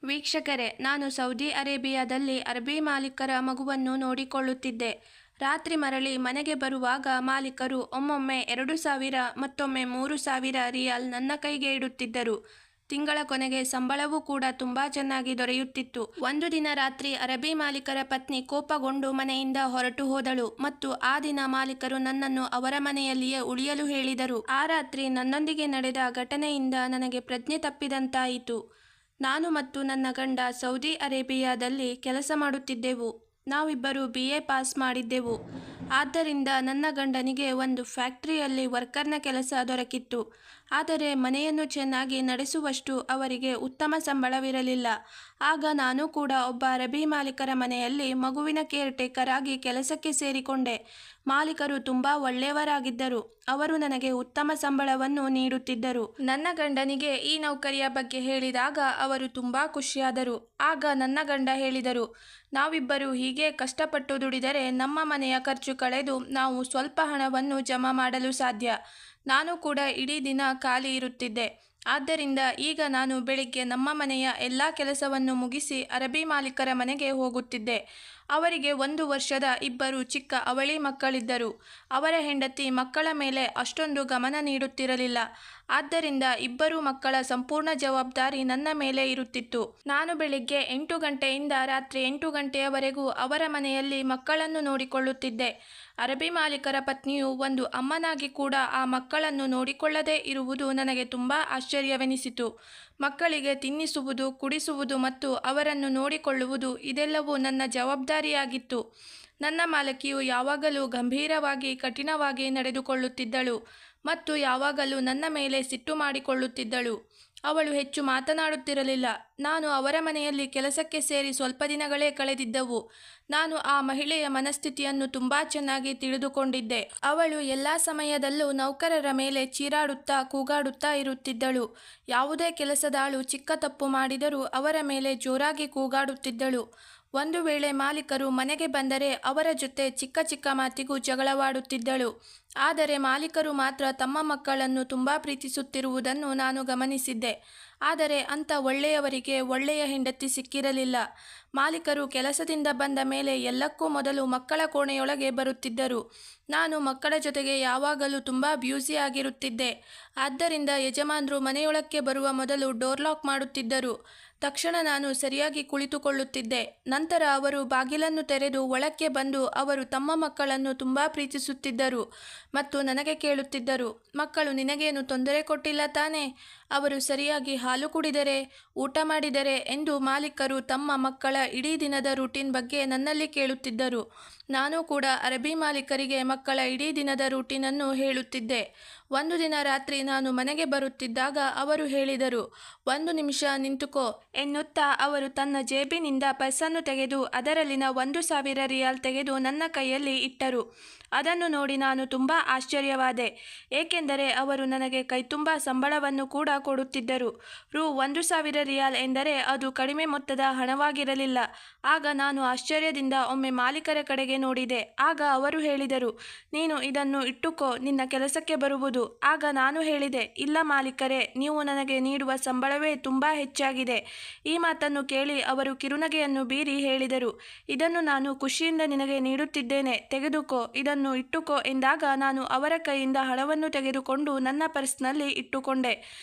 ವೀಕ್ಷಕರೇ, ನಾನು ಸೌದಿ ಅರೇಬಿಯಾದಲ್ಲಿ ಅರಬ್ಬಿ ಮಾಲೀಕರ ಮಗುವನ್ನು ನೋಡಿಕೊಳ್ಳುತ್ತಿದ್ದೆ. ರಾತ್ರಿ ಮರಳಿ ಮನೆಗೆ ಬರುವಾಗ ಮಾಲೀಕರು ಒಮ್ಮೊಮ್ಮೆ 2,000 ಮತ್ತೊಮ್ಮೆ 3,000 ರಿಯಾಲ್ ನನ್ನ ಕೈಗೆ ಇಡುತ್ತಿದ್ದರು. ತಿಂಗಳ ಕೊನೆಗೆ ಸಂಬಳವೂ ಕೂಡ ತುಂಬಾ ಚೆನ್ನಾಗಿ ದೊರೆಯುತ್ತಿತ್ತು. ಒಂದು ದಿನ ರಾತ್ರಿ ಅರಬ್ಬಿ ಮಾಲೀಕರ ಪತ್ನಿ ಕೋಪಗೊಂಡು ಮನೆಯಿಂದ ಹೊರಟು ಹೋದಳು ಮತ್ತು ಆ ದಿನ ಮಾಲೀಕರು ನನ್ನನ್ನು ಅವರ ಮನೆಯಲ್ಲಿಯೇ ಉಳಿಯಲು ಹೇಳಿದರು. ಆ ರಾತ್ರಿ ನನ್ನೊಂದಿಗೆ ನಡೆದ ಘಟನೆಯಿಂದ ನನಗೆ ಪ್ರಜ್ಞೆ ತಪ್ಪಿದಂತಾಯಿತು. ನಾನು ಮತ್ತು ನನ್ನ ಗಂಡ ಸೌದಿ ಅರೇಬಿಯಾದಲ್ಲಿ ಕೆಲಸ ಮಾಡುತ್ತಿದ್ದೆವು. ನಾವಿಬ್ಬರು BA ಪಾಸ್ ಮಾಡಿದ್ದೆವು. ಆದ್ದರಿಂದ ನನ್ನ ಗಂಡನಿಗೆ ಒಂದು ಫ್ಯಾಕ್ಟರಿಯಲ್ಲಿ ವರ್ಕರ್ನ ಕೆಲಸ ದೊರಕಿತ್ತು. ಆದರೆ ಮನೆಯನ್ನು ಚೆನ್ನಾಗಿ ನಡೆಸುವಷ್ಟು ಅವರಿಗೆ ಉತ್ತಮ ಸಂಬಳವಿರಲಿಲ್ಲ. ಆಗ ನಾನು ಕೂಡ ಒಬ್ಬ ಅರಬ್ಬಿ ಮಾಲೀಕರ ಮನೆಯಲ್ಲಿ ಮಗುವಿನ ಕೇರ್ ಟೇಕರ್ ಆಗಿ ಕೆಲಸಕ್ಕೆ ಸೇರಿಕೊಂಡೆ. ಮಾಲೀಕರು ತುಂಬಾ ಒಳ್ಳೆಯವರಾಗಿದ್ದರು. ಅವರು ನನಗೆ ಉತ್ತಮ ಸಂಬಳವನ್ನು ನೀಡುತ್ತಿದ್ದರು. ನನ್ನ ಗಂಡನಿಗೆ ಈ ನೌಕರಿಯ ಬಗ್ಗೆ ಹೇಳಿದಾಗ ಅವರು ತುಂಬಾ ಖುಷಿಯಾದರು. ಆಗ ನನ್ನ ಗಂಡ ಹೇಳಿದರು, ನಾವಿಬ್ಬರು ಹೀಗೆ ಕಷ್ಟಪಟ್ಟು ದುಡಿದರೆ ನಮ್ಮ ಮನೆಯ ಖರ್ಚು ಕಳೆದು ನಾವು ಸ್ವಲ್ಪ ಹಣವನ್ನು ಜಮಾ ಮಾಡಲು ಸಾಧ್ಯ. ನಾನು ಕೂಡ ಇಡೀ ದಿನ ಖಾಲಿ ಇರುತ್ತಿದ್ದೆ. ಆದ್ದರಿಂದ ಈಗ ನಾನು ಬೆಳಿಗ್ಗೆ ನಮ್ಮ ಮನೆಯ ಎಲ್ಲ ಕೆಲಸವನ್ನು ಮುಗಿಸಿ ಅರಬ್ಬಿ ಮಾಲೀಕರ ಮನೆಗೆ ಹೋಗುತ್ತಿದ್ದೆ. ಅವರಿಗೆ 1 ವರ್ಷದ 2 ಚಿಕ್ಕ ಅವಳಿ ಮಕ್ಕಳಿದ್ದರು. ಅವರ ಹೆಂಡತಿ ಮಕ್ಕಳ ಮೇಲೆ ಅಷ್ಟೊಂದು ಗಮನ ನೀಡುತ್ತಿರಲಿಲ್ಲ. ಆದ್ದರಿಂದ 2 ಮಕ್ಕಳ ಸಂಪೂರ್ಣ ಜವಾಬ್ದಾರಿ ನನ್ನ ಮೇಲೆ ಇರುತ್ತಿತ್ತು. ನಾನು ಬೆಳಿಗ್ಗೆ 8 ಗಂಟೆಯಿಂದ ರಾತ್ರಿ 8 ಗಂಟೆಯವರೆಗೂ ಅವರ ಮನೆಯಲ್ಲಿ ಮಕ್ಕಳನ್ನು ನೋಡಿಕೊಳ್ಳುತ್ತಿದ್ದೆ. ಅರಬ್ಬಿ ಮಾಲೀಕರ ಪತ್ನಿಯು ಒಂದು ಅಮ್ಮನಾಗಿ ಕೂಡ ಆ ಮಕ್ಕಳನ್ನು ನೋಡಿಕೊಳ್ಳದೇ ಇರುವುದು ನನಗೆ ತುಂಬಾ ಆಶ್ಚರ್ಯವೆನಿಸಿತು. ಮಕ್ಕಳಿಗೆ ತಿನ್ನಿಸುವುದು, ಕುಡಿಸುವುದು ಮತ್ತು ಅವರನ್ನು ನೋಡಿಕೊಳ್ಳುವುದು ಇದೆಲ್ಲವೂ ನನ್ನ ಜವಾಬ್ದಾರಿಯಾಗಿತ್ತು. ನನ್ನ ಮಾಲಕಿಯು ಯಾವಾಗಲೂ ಗಂಭೀರವಾಗಿ ಕಠಿಣವಾಗಿ ನಡೆದುಕೊಳ್ಳುತ್ತಿದ್ದಳು ಮತ್ತು ಯಾವಾಗಲೂ ನನ್ನ ಮೇಲೆ ಸಿಟ್ಟು ಮಾಡಿಕೊಳ್ಳುತ್ತಿದ್ದಳು. ಅವಳು ಹೆಚ್ಚು ಮಾತನಾಡುತ್ತಿರಲಿಲ್ಲ. ನಾನು ಅವರ ಮನೆಯಲ್ಲಿ ಕೆಲಸಕ್ಕೆ ಸೇರಿ ಸ್ವಲ್ಪ ದಿನಗಳೇ ಕಳೆದಿದ್ದವು. ನಾನು ಆ ಮಹಿಳೆಯ ಮನಸ್ಥಿತಿಯನ್ನು ತುಂಬಾ ಚೆನ್ನಾಗಿ ತಿಳಿದುಕೊಂಡಿದ್ದೆ. ಅವಳು ಎಲ್ಲ ಸಮಯದಲ್ಲೂ ನೌಕರರ ಮೇಲೆ ಚೀರಾಡುತ್ತಾ ಕೂಗಾಡುತ್ತಾ ಇರುತ್ತಿದ್ದಳು. ಯಾವುದೇ ಕೆಲಸದಾಳು ಚಿಕ್ಕ ತಪ್ಪು ಮಾಡಿದರೂ ಅವರ ಮೇಲೆ ಜೋರಾಗಿ ಕೂಗಾಡುತ್ತಿದ್ದಳು. ಒಂದು ವೇಳೆ ಮಾಲೀಕರು ಮನೆಗೆ ಬಂದರೆ ಅವರ ಜೊತೆ ಚಿಕ್ಕ ಚಿಕ್ಕ ಮಾತಿಗೂ ಜಗಳವಾಡುತ್ತಿದ್ದಳು. ಆದರೆ ಮಾಲೀಕರು ಮಾತ್ರ ತಮ್ಮ ಮಕ್ಕಳನ್ನು ತುಂಬಾ ಪ್ರೀತಿಸುತ್ತಿರುವುದನ್ನು ನಾನು ಗಮನಿಸಿದ್ದೆ. ಆದರೆ ಅಂಥ ಒಳ್ಳೆಯವರಿಗೆ ಒಳ್ಳೆಯ ಹೆಂಡತಿ ಸಿಕ್ಕಿರಲಿಲ್ಲ. ಮಾಲೀಕರು ಕೆಲಸದಿಂದ ಬಂದ ಮೇಲೆ ಎಲ್ಲಕ್ಕೂ ಮೊದಲು ಮಕ್ಕಳ ಕೋಣೆಯೊಳಗೆ ಬರುತ್ತಿದ್ದರು. ನಾನು ಮಕ್ಕಳ ಜೊತೆಗೆ ಯಾವಾಗಲೂ ತುಂಬಾ ಬ್ಯೂಸಿ ಆಗಿರುತ್ತಿದ್ದೆ. ಆದ್ದರಿಂದ ಯಜಮಾನರು ಮನೆಯೊಳಕ್ಕೆ ಬರುವ ಮೊದಲು ಡೋರ್ ಲಾಕ್ ಮಾಡುತ್ತಿದ್ದರು. ತಕ್ಷಣ ನಾನು ಸರಿಯಾಗಿ ಕುಳಿತುಕೊಳ್ಳುತ್ತಿದ್ದೆ. ನಂತರ ಅವರು ಬಾಗಿಲನ್ನು ತೆರೆದು ಒಳಕ್ಕೆ ಬಂದು ಅವರು ತಮ್ಮ ಮಕ್ಕಳನ್ನು ತುಂಬಾ ಪ್ರೀತಿಸುತ್ತಿದ್ದರು ಮತ್ತು ನನಗೆ ಕೇಳುತ್ತಿದ್ದರು, ಮಕ್ಕಳು ನಿನಗೇನು ತೊಂದರೆ ಕೊಟ್ಟಿಲ್ಲ ತಾನೇ? ಅವರು ಸರಿಯಾಗಿ ಹಾಲು ಕುಡಿದರೆ, ಊಟ ಮಾಡಿದರೆ ಎಂದು ಮಾಲೀಕರು ತಮ್ಮ ಮಕ್ಕಳ ಇಡೀ ದಿನದ ರೂಟೀನ್ ಬಗ್ಗೆ ನನ್ನಲ್ಲಿ ಕೇಳುತ್ತಿದ್ದರು. ನಾನು ಕೂಡ ಅರಬ್ಬಿ ಮಾಲೀಕರಿಗೆ ಮಕ್ಕಳ ಇಡೀ ದಿನದ ರೂಟೀನನ್ನು ಹೇಳುತ್ತಿದ್ದೆ. ಒಂದು ದಿನ ರಾತ್ರಿ ನಾನು ಮನೆಗೆ ಬರುತ್ತಿದ್ದಾಗ ಅವರು ಹೇಳಿದರು, 1 ನಿಮಿಷ ನಿಂತುಕೋ ಎನ್ನುತ್ತಾ ಅವರು ತನ್ನ ಜೇಬಿನಿಂದ ಪರ್ಸನ್ನು ತೆಗೆದು ಅದರಲ್ಲಿನ 1,000 ರಿಯಾಲ್ ತೆಗೆದು ನನ್ನ ಕೈಯಲ್ಲಿ ಇಟ್ಟರು. ಅದನ್ನು ನೋಡಿ ನಾನು ತುಂಬಾ ಆಶ್ಚರ್ಯವಾದೆ. ಏಕೆಂದರೆ ಅವರು ನನಗೆ ಕೈತುಂಬ ಸಂಬಳವನ್ನು ಕೂಡ ಕೊಡುತ್ತಿದ್ದರು. 1,000 ರಿಯಾಲ್ ಎಂದರೆ ಅದು ಕಡಿಮೆ ಮೊತ್ತದ ಹಣವಾಗಿರಲಿಲ್ಲ. ಆಗ ನಾನು ಆಶ್ಚರ್ಯದಿಂದ ಒಮ್ಮೆ ಮಾಲೀಕರ ಕಡೆಗೆ ನೋಡಿದೆ. ಆಗ ಅವರು ಹೇಳಿದರು, ನೀನು ಇದನ್ನು ಇಟ್ಟುಕೋ, ನಿನ್ನ ಕೆಲಸಕ್ಕೆ ಬರುವುದು. ಆಗ ನಾನು ಹೇಳಿದೆ, ಇಲ್ಲ ಮಾಲೀಕರೇ, ನೀವು ನನಗೆ ನೀಡುವ ಸಂಬಳವೇ ತುಂಬಾ ಹೆಚ್ಚಾಗಿದೆ. ಈ ಮಾತನ್ನು ಕೇಳಿ ಅವರು ಕಿರುನಗೆಯನ್ನು ಬೀರಿ ಹೇಳಿದರು, ಇದನ್ನು ನಾನು ಖುಷಿಯಿಂದ ನಿನಗೆ ನೀಡುತ್ತಿದ್ದೇನೆ, ತೆಗೆದುಕೋ, ಇದನ್ನು ಇಟ್ಟುಕೋ ಎಂದಾಗ ನಾನು ಅವರ ಕೈಯಿಂದ ಹಣವನ್ನು ತೆಗೆದುಕೊಂಡು ನನ್ನ ಪರ್ಸ್ನಲ್ಲಿ ಇಟ್ಟುಕೊಂಡೆ.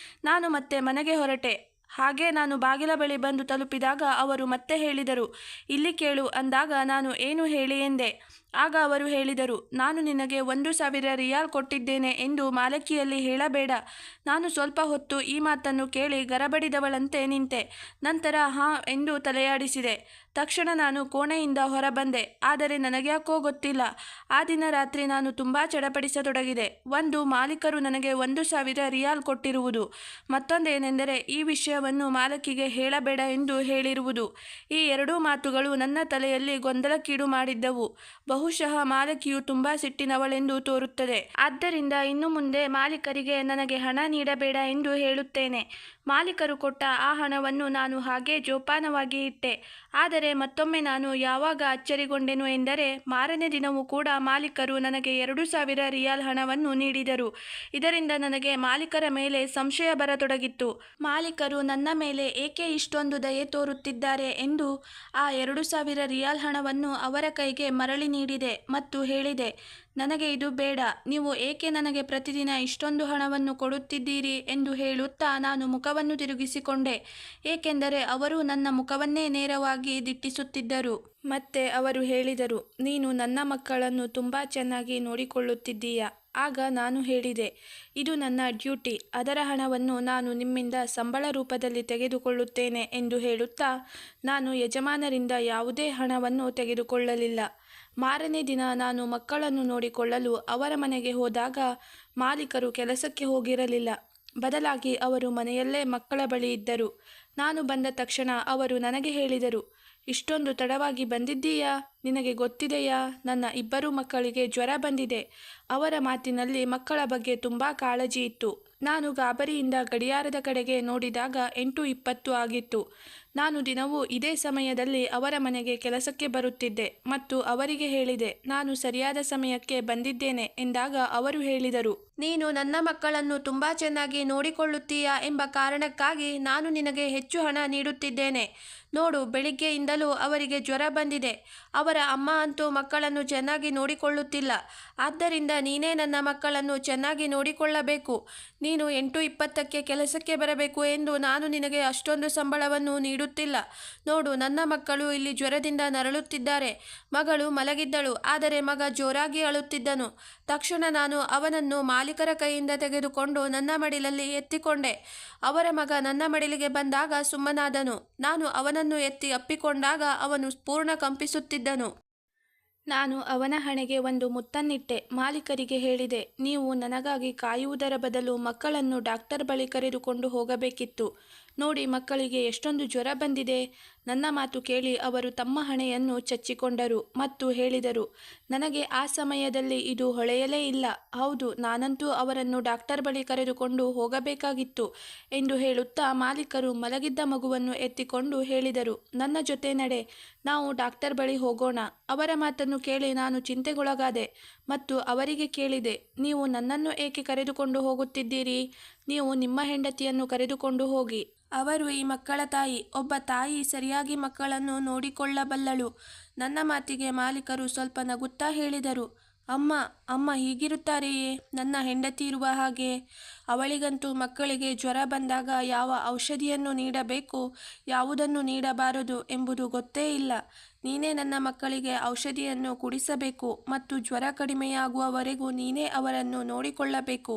ನಾನು ಮತ್ತೆ ಮನೆಗೆ ಹೊರಟೆ. ಹಾಗೆ ನಾನು ಬಾಗಿಲ ಬಳಿ ಬಂದು ತಲುಪಿದಾಗ ಅವರು ಮತ್ತೆ ಹೇಳಿದರು, ಇಲ್ಲಿ ಕೇಳು ಅಂದಾಗ ನಾನು ಏನು ಹೇಳಿ ಎಂದೆ. ಆಗ ಅವರು ಹೇಳಿದರು, ನಾನು ನಿನಗೆ 1,000 ರಿಯಾಲ್ ಕೊಟ್ಟಿದ್ದೇನೆ ಎಂದು ಮಾಲಕಿಯಲ್ಲಿ ಹೇಳಬೇಡ. ನಾನು ಸ್ವಲ್ಪ ಹೊತ್ತು ಈ ಮಾತನ್ನು ಕೇಳಿ ಗರಬಡಿದವಳಂತೆ ನಿಂತೆ. ನಂತರ ಹಾಂ ಎಂದು ತಲೆಯಾಡಿಸಿದೆ. ತಕ್ಷಣ ನಾನು ಕೋಣೆಯಿಂದ ಹೊರಬಂದೆ. ಆದರೆ ನನಗ್ಯಾಕೋ ಗೊತ್ತಿಲ್ಲ, ಆ ದಿನ ರಾತ್ರಿ ನಾನು ತುಂಬಾ ಚಡಪಡಿಸತೊಡಗಿದೆ. ಒಂದು, ಮಾಲೀಕರು ನನಗೆ 1,000 ರಿಯಾಲ್ ಕೊಟ್ಟಿರುವುದು. ಮತ್ತೊಂದೇನೆಂದರೆ ಈ ವಿಷಯವನ್ನು ಮಾಲಕಿಗೆ ಹೇಳಬೇಡ ಎಂದು ಹೇಳಿರುವುದು. ಈ 2 ಮಾತುಗಳು ನನ್ನ ತಲೆಯಲ್ಲಿ ಗೊಂದಲಕ್ಕೀಡು ಮಾಡಿದ್ದವು. ಬಹುಶಃ ಮಾಲಕಿಯು ತುಂಬಾ ಸಿಟ್ಟಿನವಳೆಂದು ತೋರುತ್ತದೆ. ಆದ್ದರಿಂದ ಇನ್ನು ಮುಂದೆ ಮಾಲೀಕರಿಗೆ ನನಗೆ ಹಣ ನೀಡಬೇಡ ಎಂದು ಹೇಳುತ್ತೇನೆ. ಮಾಲೀಕರು ಕೊಟ್ಟ ಆ ಹಣವನ್ನು ನಾನು ಹಾಗೇ ಜೋಪಾನವಾಗಿ ಇಟ್ಟೆ. ಆದರೆ ಮತ್ತೊಮ್ಮೆ ನಾನು ಯಾವಾಗ ಅಚ್ಚರಿಗೊಂಡೆನು ಎಂದರೆ, ಮಾರನೇ ದಿನವೂ ಕೂಡ ಮಾಲೀಕರು ನನಗೆ 2,000 ರಿಯಾಲ್ ಹಣವನ್ನು ನೀಡಿದರು. ಇದರಿಂದ ನನಗೆ ಮಾಲೀಕರ ಮೇಲೆ ಸಂಶಯ ಬರತೊಡಗಿತ್ತು. ಮಾಲೀಕರು ನನ್ನ ಮೇಲೆ ಏಕೆ ಇಷ್ಟೊಂದು ದಯೆ ತೋರುತ್ತಿದ್ದಾರೆ ಎಂದು ಆ 2,000 ರಿಯಾಲ್ ಹಣವನ್ನು ಅವರ ಕೈಗೆ ಮರಳಿ ನೀಡಿದೆ ಮತ್ತು ಹೇಳಿದೆ, ನನಗೆ ಇದು ಬೇಡ, ನೀವು ಏಕೆ ನನಗೆ ಪ್ರತಿದಿನ ಇಷ್ಟೊಂದು ಹಣವನ್ನು ಕೊಡುತ್ತಿದ್ದೀರಿ ಎಂದು ಹೇಳುತ್ತಾ ನಾನು ಮುಖವನ್ನು ತಿರುಗಿಸಿಕೊಂಡೆ, ಏಕೆಂದರೆ ಅವರು ನನ್ನ ಮುಖವನ್ನೇ ನೇರವಾಗಿ ದಿಟ್ಟಿಸುತ್ತಿದ್ದರು. ಮತ್ತೆ ಅವರು ಹೇಳಿದರು, ನೀನು ನನ್ನ ಮಕ್ಕಳನ್ನು ತುಂಬ ಚೆನ್ನಾಗಿ ನೋಡಿಕೊಳ್ಳುತ್ತಿದ್ದೀಯ. ಆಗ ನಾನು ಹೇಳಿದೆ, ಇದು ನನ್ನ ಡ್ಯೂಟಿ, ಅದರ ಹಣವನ್ನು ನಾನು ನಿಮ್ಮಿಂದ ಸಂಬಳ ರೂಪದಲ್ಲಿ ತೆಗೆದುಕೊಳ್ಳುತ್ತೇನೆ ಎಂದು ಹೇಳುತ್ತಾ ನಾನು ಯಜಮಾನರಿಂದ ಯಾವುದೇ ಹಣವನ್ನು ತೆಗೆದುಕೊಳ್ಳಲಿಲ್ಲ. ಮಾರನೇ ದಿನ ನಾನು ಮಕ್ಕಳನ್ನು ನೋಡಿಕೊಳ್ಳಲು ಅವರ ಮನೆಗೆ ಹೋದಾಗ ಮಾಲೀಕರು ಕೆಲಸಕ್ಕೆ ಹೋಗಿರಲಿಲ್ಲ. ಬದಲಾಗಿ ಅವರು ಮನೆಯಲ್ಲೇ ಮಕ್ಕಳ ಬಳಿ ಇದ್ದರು. ನಾನು ಬಂದ ತಕ್ಷಣ ಅವರು ನನಗೆ ಹೇಳಿದರು, ಇಷ್ಟೊಂದು ತಡವಾಗಿ ಬಂದಿದ್ದೀಯಾ? ನಿನಗೆ ಗೊತ್ತಿದೆಯಾ, ನನ್ನ 2 ಮಕ್ಕಳಿಗೆ ಜ್ವರ ಬಂದಿದೆ. ಅವರ ಮಾತಿನಲ್ಲಿ ಮಕ್ಕಳ ಬಗ್ಗೆ ತುಂಬ ಕಾಳಜಿ ಇತ್ತು. ನಾನು ಗಾಬರಿಯಿಂದ ಗಡಿಯಾರದ ಕಡೆಗೆ ನೋಡಿದಾಗ 8:20 ಆಗಿತ್ತು. ನಾನು ದಿನವೂ ಇದೇ ಸಮಯದಲ್ಲಿ ಅವರ ಮನೆಗೆ ಕೆಲಸಕ್ಕೆ ಬರುತ್ತಿದ್ದೆ ಮತ್ತು ಅವರಿಗೆ ಹೇಳಿದೆ, ನಾನು ಸರಿಯಾದ ಸಮಯಕ್ಕೆ ಬಂದಿದ್ದೇನೆ ಎಂದಾಗ ಅವರು ಹೇಳಿದರು, ನೀನು ನನ್ನ ಮಕ್ಕಳನ್ನು ತುಂಬ ಚೆನ್ನಾಗಿ ನೋಡಿಕೊಳ್ಳುತ್ತೀಯಾ ಎಂಬ ಕಾರಣಕ್ಕಾಗಿ ನಾನು ನಿನಗೆ ಹೆಚ್ಚು ಹಣ ನೀಡುತ್ತಿದ್ದೇನೆ. ನೋಡು, ಬೆಳಿಗ್ಗೆಯಿಂದಲೂ ಅವರಿಗೆ ಜ್ವರ ಬಂದಿದೆ. ಅವರ ಅಮ್ಮ ಅಂತೂ ಮಕ್ಕಳನ್ನು ಚೆನ್ನಾಗಿ ನೋಡಿಕೊಳ್ಳುತ್ತಿಲ್ಲ. ಆದ್ದರಿಂದ ನೀನೇ ನನ್ನ ಮಕ್ಕಳನ್ನು ಚೆನ್ನಾಗಿ ನೋಡಿಕೊಳ್ಳಬೇಕು. ನೀನು 8:20ಕ್ಕೆ ಕೆಲಸಕ್ಕೆ ಬರಬೇಕು ಎಂದು ನಾನು ನಿನಗೆ ಅಷ್ಟೊಂದು ಸಂಬಳವನ್ನು ನೀಡುತ್ತಿಲ್ಲ. ನೋಡು, ನನ್ನ ಮಕ್ಕಳು ಇಲ್ಲಿ ಜ್ವರದಿಂದ ನರಳುತ್ತಿದ್ದಾರೆ. ಮಗಳು ಮಲಗಿದ್ದಳು, ಆದರೆ ಮಗ ಜೋರಾಗಿ ಅಳುತ್ತಿದ್ದನು. ತಕ್ಷಣ ನಾನು ಅವನನ್ನು ಮಾಲೀಕರ ಕೈಯಿಂದ ತೆಗೆದುಕೊಂಡು ನನ್ನ ಮಡಿಲಲ್ಲಿ ಎತ್ತಿಕೊಂಡೆ. ಅವರ ಮಗ ನನ್ನ ಮಡಿಲಿಗೆ ಬಂದಾಗ ಸುಮ್ಮನಾದನು. ನಾನು ಅವನನ್ನು ಎತ್ತಿ ಅಪ್ಪಿಕೊಂಡಾಗ ಅವನು ಪೂರ್ಣ ಕಂಪಿಸುತ್ತಿದ್ದನು. ನಾನು ಅವನ ಹಣೆಗೆ ಒಂದು ಮುತ್ತನ್ನಿಟ್ಟೆ. ಮಾಲೀಕರಿಗೆ ಹೇಳಿದೆ, ನೀವು ನನಗಾಗಿ ಕಾಯುವುದರ ಬದಲು ಮಕ್ಕಳನ್ನು ಡಾಕ್ಟರ್ ಬಳಿ ಕರೆದುಕೊಂಡು ಹೋಗಬೇಕಿತ್ತು. ನೋಡಿ, ಮಕ್ಕಳಿಗೆ ಎಷ್ಟೊಂದು ಜ್ವರ ಬಂದಿದೆ. ನನ್ನ ಮಾತು ಕೇಳಿ ಅವರು ತಮ್ಮ ಹಣೆಯನ್ನು ಚಚ್ಚಿಕೊಂಡರು ಮತ್ತು ಹೇಳಿದರು, ನನಗೆ ಆ ಸಮಯದಲ್ಲಿ ಇದು ಹೊಳೆಯಲೇ ಇಲ್ಲ. ಹೌದು, ನಾನಂತೂ ಅವರನ್ನು ಡಾಕ್ಟರ್ ಬಳಿ ಕರೆದುಕೊಂಡು ಹೋಗಬೇಕಾಗಿತ್ತು ಎಂದು ಹೇಳುತ್ತಾ ಮಾಲೀಕರು ಮಲಗಿದ್ದ ಮಗುವನ್ನು ಎತ್ತಿಕೊಂಡು ಹೇಳಿದರು, ನನ್ನ ಜೊತೆ ನಡೆ, ನಾವು ಡಾಕ್ಟರ್ ಬಳಿ ಹೋಗೋಣ. ಅವರ ಮಾತನ್ನು ಕೇಳಿ ನಾನು ಚಿಂತೆಗೊಳಗಾದೆ ಮತ್ತು ಅವರಿಗೆ ಕೇಳಿದೆ, ನೀವು ನನ್ನನ್ನು ಏಕೆ ಕರೆದುಕೊಂಡು ಹೋಗುತ್ತಿದ್ದೀರಿ? ನೀವು ನಿಮ್ಮ ಹೆಂಡತಿಯನ್ನು ಕರೆದುಕೊಂಡು ಹೋಗಿ. ಅವರು ಈ ಮಕ್ಕಳ ತಾಯಿ. ಒಬ್ಬ ತಾಯಿ ಸರಿಯಾಗಿ ಮಕ್ಕಳನ್ನು ನೋಡಿಕೊಳ್ಳಬಲ್ಲಳು. ನನ್ನ ಮಾತಿಗೆ ಮಾಲೀಕರು ಸ್ವಲ್ಪ ನಗುತ್ತಾ ಹೇಳಿದರು, ಅಮ್ಮ ಹೀಗಿರುತ್ತಾರೆಯೇ? ನನ್ನ ಹೆಂಡತಿ ಇರುವ ಹಾಗೆ. ಅವಳಿಗಂತೂ ಮಕ್ಕಳಿಗೆ ಜ್ವರ ಬಂದಾಗ ಯಾವ ಔಷಧಿಯನ್ನು ನೀಡಬೇಕು, ಯಾವುದನ್ನು ನೀಡಬಾರದು ಎಂಬುದು ಗೊತ್ತೇ ಇಲ್ಲ. ನೀನೇ ನನ್ನ ಮಕ್ಕಳಿಗೆ ಔಷಧಿಯನ್ನು ಕುಡಿಸಬೇಕು ಮತ್ತು ಜ್ವರ ಕಡಿಮೆಯಾಗುವವರೆಗೂ ನೀನೇ ಅವರನ್ನು ನೋಡಿಕೊಳ್ಳಬೇಕು.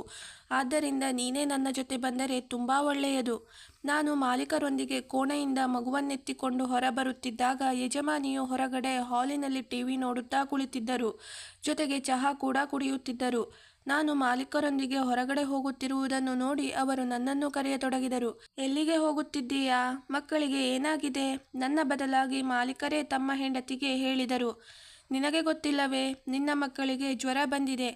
ಆದ್ದರಿಂದ ನೀನೇ ನನ್ನ ಜೊತೆ ಬಂದರೆ ತುಂಬ ಒಳ್ಳೆಯದು. ನಾನು ಮಾಲೀಕರೊಂದಿಗೆ ಕೋಣೆಯಿಂದ ಮಗುವನ್ನೆತ್ತಿಕೊಂಡು ಹೊರಬರುತ್ತಿದ್ದಾಗ ಯಜಮಾನಿಯು ಹೊರಗಡೆ ಹಾಲಿನಲ್ಲಿ ಟಿವಿ ನೋಡುತ್ತಾ ಕುಳಿತಿದ್ದರು. ಜೊತೆಗೆ ಚಹಾ ಕೂಡ ಕುಡಿಯುತ್ತಿದ್ದರು. ನಾನು ಮಾಲೀಕರೊಂದಿಗೆ ಹೊರಗಡೆ ಹೋಗುತ್ತಿರುವುದನ್ನು ನೋಡಿ ಅವರು ನನ್ನನ್ನು ಕರೆಯತೊಡಗಿದರು. ಎಲ್ಲಿಗೆ ಹೋಗುತ್ತಿದ್ದೀಯಾ? ಮಕ್ಕಳಿಗೆ ಏನಾಗಿದೆ? ನನ್ನ ಬದಲಾಗಿ ಮಾಲೀಕರೇ ತಮ್ಮ ಹೆಂಡತಿಗೆ ಹೇಳಿದರು, ನಿನಗೆ ಗೊತ್ತಿಲ್ಲವೇ, ನಿನ್ನ ಮಕ್ಕಳಿಗೆ ಜ್ವರ ಬಂದಿದೆ.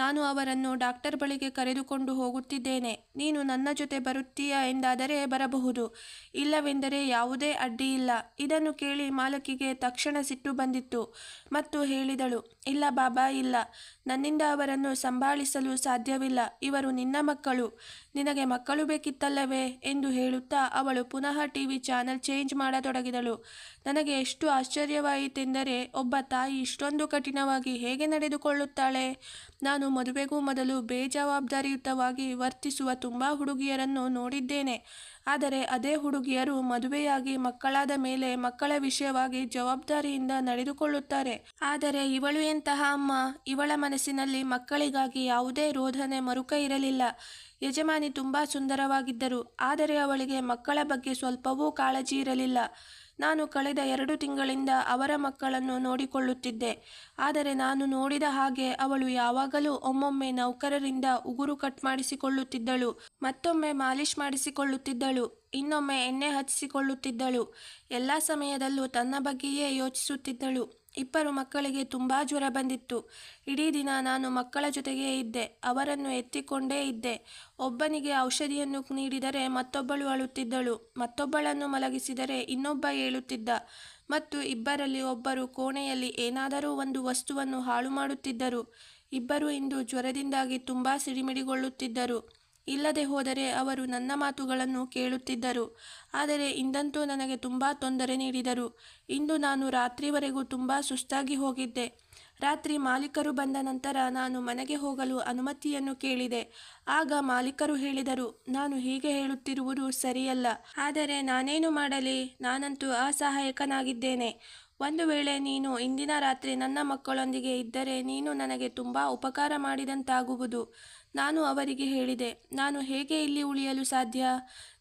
ನಾನು ಅವರನ್ನು ಡಾಕ್ಟರ್ ಬಳಿಗೆ ಕರೆದುಕೊಂಡು ಹೋಗುತ್ತಿದ್ದೇನೆ. ನೀನು ನನ್ನ ಜೊತೆ ಬರುತ್ತೀಯಾ ಎಂದಾದರೆ ಬರಬಹುದು, ಇಲ್ಲವೆಂದರೆ ಯಾವುದೇ ಅಡ್ಡಿಯಿಲ್ಲ. ಇದನ್ನು ಕೇಳಿ ಮಾಲಕಿಗೆ ತಕ್ಷಣ ಸಿಟ್ಟು ಬಂದಿತ್ತು ಮತ್ತು ಹೇಳಿದಳು, ಇಲ್ಲ ಬಾಬಾ, ಇಲ್ಲ, ನನ್ನಿಂದ ಅವರನ್ನು ಸಂಭಾಳಿಸಲು ಸಾಧ್ಯವಿಲ್ಲ. ಇವರು ನಿನ್ನ ಮಕ್ಕಳು, ನಿನಗೆ ಮಕ್ಕಳು ಬೇಕಿತ್ತಲ್ಲವೇ ಎಂದು ಹೇಳುತ್ತಾ ಅವಳು ಪುನಃ ಟಿವಿ ಚಾನೆಲ್ ಚೇಂಜ್ ಮಾಡತೊಡಗಿದಳು. ನನಗೆ ಎಷ್ಟು ಆಶ್ಚರ್ಯವಾಯಿತೆಂದರೆ, ಒಬ್ಬ ತಾಯಿ ಇಷ್ಟೊಂದು ಕಠಿಣವಾಗಿ ಹೇಗೆ ನಡೆದುಕೊಳ್ಳುತ್ತಾಳೆ? ನಾನು ಮದುವೆಗೂ ಮೊದಲು ಬೇಜವಾಬ್ದಾರಿಯುತವಾಗಿ ವರ್ತಿಸುವ ತುಂಬ ಹುಡುಗಿಯರನ್ನು ನೋಡಿದ್ದೇನೆ. ಆದರೆ ಅದೇ ಹುಡುಗಿಯರು ಮದುವೆಯಾಗಿ ಮಕ್ಕಳಾದ ಮೇಲೆ ಮಕ್ಕಳ ವಿಷಯವಾಗಿ ಜವಾಬ್ದಾರಿಯಿಂದ ನಡೆದುಕೊಳ್ಳುತ್ತಾರೆ. ಆದರೆ ಇವಳು ಎಂತಹ ಅಮ್ಮ? ಇವಳ ಮನಸ್ಸಿನಲ್ಲಿ ಮಕ್ಕಳಿಗಾಗಿ ಯಾವುದೇ ರೋಧನೆ ಮರುಕ ಇರಲಿಲ್ಲ. ಯಜಮಾನಿ ತುಂಬ ಸುಂದರವಾಗಿದ್ದರು, ಆದರೆ ಅವಳಿಗೆ ಮಕ್ಕಳ ಬಗ್ಗೆ ಸ್ವಲ್ಪವೂ ಕಾಳಜಿ ಇರಲಿಲ್ಲ. ನಾನು ಕಳೆದ 2 ತಿಂಗಳಿಂದ ಅವರ ಮಕ್ಕಳನ್ನು ನೋಡಿಕೊಳ್ಳುತ್ತಿದ್ದೆ. ಆದರೆ ನಾನು ನೋಡಿದ ಹಾಗೆ ಅವಳು ಯಾವಾಗಲೂ ಒಮ್ಮೊಮ್ಮೆ ನೌಕರರಿಂದ ಉಗುರು ಕಟ್ ಮಾಡಿಸಿಕೊಳ್ಳುತ್ತಿದ್ದಳು, ಮತ್ತೊಮ್ಮೆ ಮಾಲಿಶ್ ಮಾಡಿಸಿಕೊಳ್ಳುತ್ತಿದ್ದಳು. ಇನ್ನೊಮ್ಮೆ ಎಣ್ಣೆ ಹಚ್ಚಿಕೊಳ್ಳುತ್ತಿದ್ದಳು. ಎಲ್ಲ ಸಮಯದಲ್ಲೂ ತನ್ನ ಬಗ್ಗೆಯೇ ಯೋಚಿಸುತ್ತಿದ್ದಳು. ಇಬ್ಬರು ಮಕ್ಕಳಿಗೆ ತುಂಬ ಜ್ವರ ಬಂದಿತ್ತು. ಇಡೀ ದಿನ ನಾನು ಮಕ್ಕಳ ಜೊತೆಗೇ ಇದ್ದೆ. ಅವರನ್ನು ಎತ್ತಿಕೊಂಡೇ ಇದ್ದೆ. ಒಬ್ಬನಿಗೆ ಔಷಧಿಯನ್ನು ನೀಡಿದರೆ ಮತ್ತೊಬ್ಬಳು ಅಳುತ್ತಿದ್ದಳು. ಮತ್ತೊಬ್ಬಳನ್ನು ಮಲಗಿಸಿದರೆ ಇನ್ನೊಬ್ಬ ಏಳುತ್ತಿದ್ದ. ಮತ್ತು ಇಬ್ಬರಲ್ಲಿ ಒಬ್ಬರು ಕೋಣೆಯಲ್ಲಿ ಏನಾದರೂ ಒಂದು ವಸ್ತುವನ್ನು ಹಾಳು ಮಾಡುತ್ತಿದ್ದರು. ಇಬ್ಬರು ಇಂದು ಜ್ವರದಿಂದಾಗಿ ತುಂಬ ಸಿಡಿಮಿಡಿಗೊಳ್ಳುತ್ತಿದ್ದರು. ಇಲ್ಲದೆ ಹೋದರೆ ಅವರು ನನ್ನ ಮಾತುಗಳನ್ನು ಕೇಳುತ್ತಿದ್ದರು. ಆದರೆ ಇಂದಂತೂ ನನಗೆ ತುಂಬ ತೊಂದರೆ ನೀಡಿದರು. ಇಂದು ನಾನು ರಾತ್ರಿವರೆಗೂ ತುಂಬ ಸುಸ್ತಾಗಿ ಹೋಗಿದ್ದೆ. ರಾತ್ರಿ ಮಾಲೀಕರು ಬಂದ ನಂತರ ನಾನು ಮನೆಗೆ ಹೋಗಲು ಅನುಮತಿಯನ್ನು ಕೇಳಿದೆ. ಆಗ ಮಾಲೀಕರು ಹೇಳಿದರು, ನಾನು ಹೀಗೆ ಹೇಳುತ್ತಿರುವುದು ಸರಿಯಲ್ಲ. ಆದರೆ ನಾನೇನು ಮಾಡಲಿ? ನಾನಂತೂ ಅಸಹಾಯಕನಾಗಿದ್ದೇನೆ. ಒಂದು ವೇಳೆ ನೀನು ಇಂದಿನ ರಾತ್ರಿ ನನ್ನ ಮಕ್ಕಳೊಂದಿಗೆ ಇದ್ದರೆ ನೀನು ನನಗೆ ತುಂಬ ಉಪಕಾರ ಮಾಡಿದಂತಾಗುವುದು. ನಾನು ಅವರಿಗೆ ಹೇಳಿದೆ, ನಾನು ಹೇಗೆ ಇಲ್ಲಿ ಉಳಿಯಲು ಸಾಧ್ಯ?